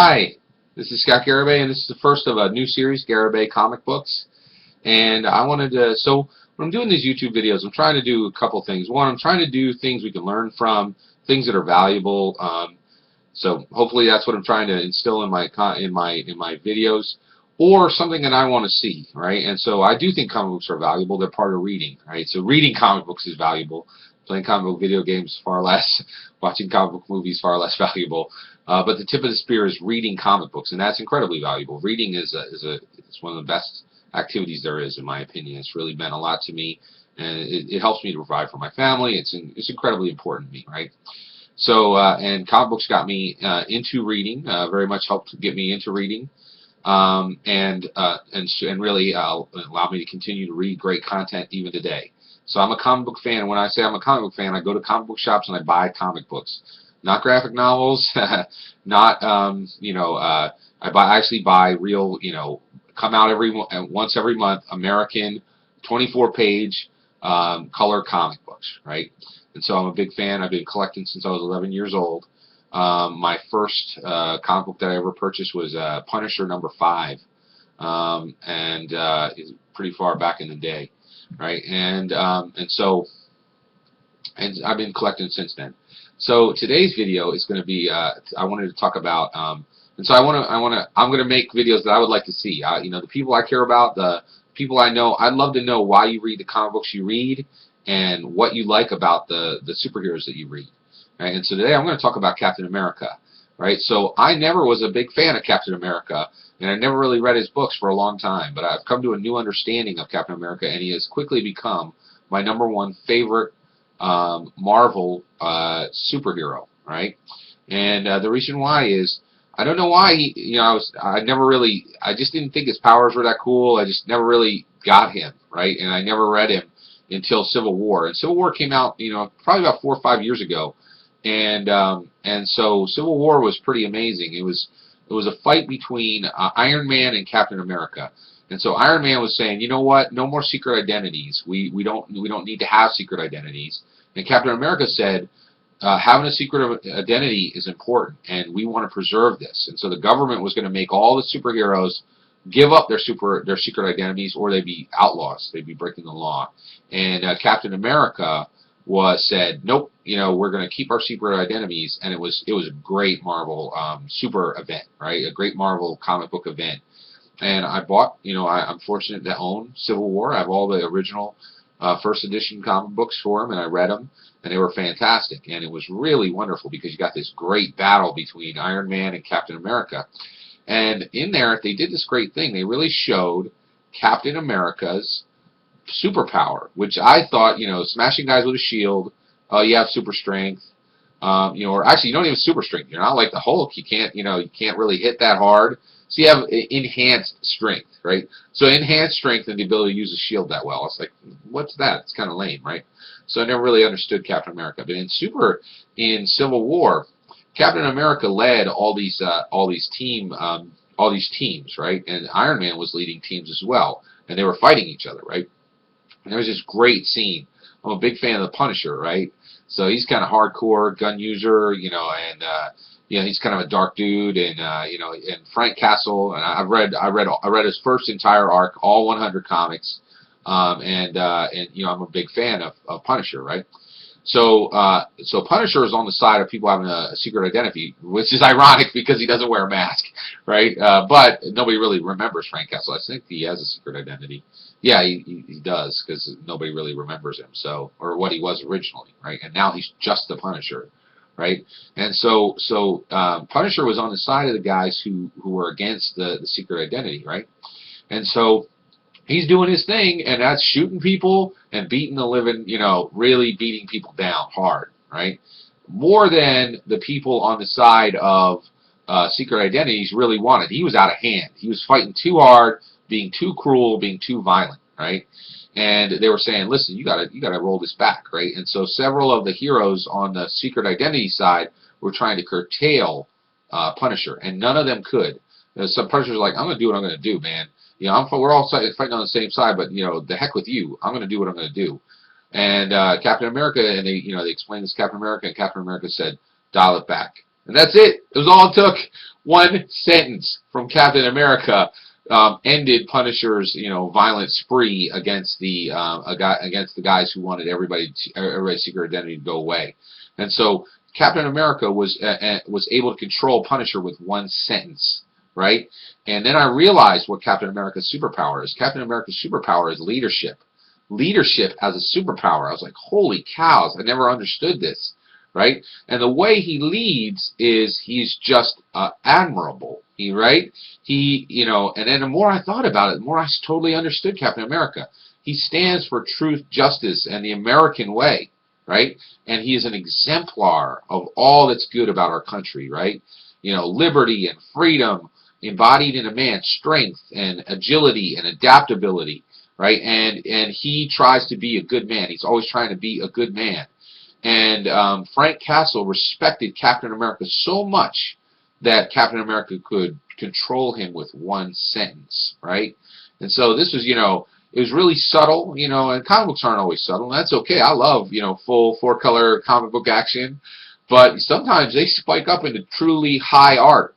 Hi, this is Scott Garibay, and this is the first of a new series, Garibay Comic Books. And I wanted to, so when I'm doing these YouTube videos, I'm trying to do a couple things. One, I'm trying to do things we can learn from, things that are valuable. So hopefully that's what I'm trying to instill in my videos, or something that I want to see, right? And so I do think comic books are valuable. They're part of reading, right? So reading comic books is valuable. Playing comic book video games far less. Watching comic book movies far less valuable. But the tip of the spear is reading comic books, and that's incredibly valuable. Reading is one of the best activities there is, in my opinion. It's really meant a lot to me, and it helps me to provide for my family. It's incredibly important to me, right? So, and comic books got me into reading, very much helped get me into reading, and really allow me to continue to read great content even today. So I'm a comic book fan, and when I say I'm a comic book fan, I go to comic book shops and I buy comic books. Not graphic novels, not, I actually buy real, come out once every month, American 24-page color comic books, right? And so I'm a big fan. I've been collecting since I was 11 years old. My first comic book that I ever purchased was Punisher #5, and it's pretty far back in the day, right? And I've been collecting since then. So today's video is going to be I wanted to talk about and so I'm going to make videos that I would like to see. The people I care about, the people I know. I'd love to know why you read the comic books you read and what you like about the superheroes that you read. Right? And so today I'm going to talk about Captain America. Right? So I never was a big fan of Captain America, and I never really read his books for a long time. But I've come to a new understanding of Captain America, and he has quickly become my number 1 favorite Marvel superhero, right? And the reason why is I don't know why I just didn't think his powers were that cool. I just never really got him, right? And I never read him until Civil War. And Civil War came out, probably about 4 or 5 years ago, and so Civil War was pretty amazing. It was a fight between Iron Man and Captain America. And so Iron Man was saying, you know what? No more secret identities. We don't need to have secret identities. And Captain America said, having a secret identity is important, and we want to preserve this. And so the government was going to make all the superheroes give up their secret identities, or they'd be outlaws. They'd be breaking the law. And Captain America said, nope. We're going to keep our secret identities. And it was a great Marvel super event, right? A great Marvel comic book event. And I bought, I'm fortunate to own Civil War. I have all the original first edition comic books for them, and I read them, and they were fantastic. And it was really wonderful because you got this great battle between Iron Man and Captain America. And in there, they did this great thing. They really showed Captain America's superpower, which I thought, smashing guys with a shield, you have super strength. Or actually, you don't even have super strength. You're not like the Hulk. You can't really hit that hard. So you have enhanced strength, right? So enhanced strength and the ability to use a shield that well. It's like, what's that? It's kind of lame, right? So I never really understood Captain America. But in Civil War, Captain America led all these teams, right? And Iron Man was leading teams as well, and they were fighting each other, right? And there was this great scene. I'm a big fan of the Punisher, right? So he's kind of hardcore gun user, and he's kind of a dark dude, and and Frank Castle, and I read his first entire arc, all 100 comics, and I'm a big fan of Punisher, right? So Punisher is on the side of people having a secret identity, which is ironic because he doesn't wear a mask, right? But nobody really remembers Frank Castle. I think he has a secret identity. Yeah, he does, because nobody really remembers him, or what he was originally, right? And now he's just the Punisher, right? And so Punisher was on the side of the guys who were against the secret identity, right? And so he's doing his thing, and that's shooting people and beating the living, really beating people down hard, right? More than the people on the side of secret identities really wanted. He was out of hand. He was fighting too hard, being too cruel, being too violent, right? And they were saying, listen, you gotta roll this back, right? And so several of the heroes on the secret identity side were trying to curtail Punisher, and none of them could. Some Punisher's like, I'm gonna do what I'm gonna do, man. We're all fighting on the same side, but the heck with you. I'm gonna do what I'm gonna do. And Captain America, and they explained this to Captain America, and Captain America said, dial it back. And that's it. It was all it took. One sentence from Captain America ended Punisher's, violent spree against the guys who wanted everybody's secret identity to go away. And so Captain America was able to control Punisher with one sentence, right? And then I realized what Captain America's superpower is. Captain America's superpower is leadership. Leadership as a superpower. I was like, holy cows! I never understood this. Right? And the way he leads is he's just admirable. Right? And then the more I thought about it, the more I totally understood Captain America. He stands for truth, justice, and the American way. Right? And he is an exemplar of all that's good about our country. Right? Liberty and freedom embodied in a man, strength and agility and adaptability. Right? And he tries to be a good man. He's always trying to be a good man. And Frank Castle respected Captain America so much that Captain America could control him with one sentence, right? And so this was, it was really subtle, and comic books aren't always subtle, and that's okay. I love, full four-color comic book action, but sometimes they spike up into truly high art,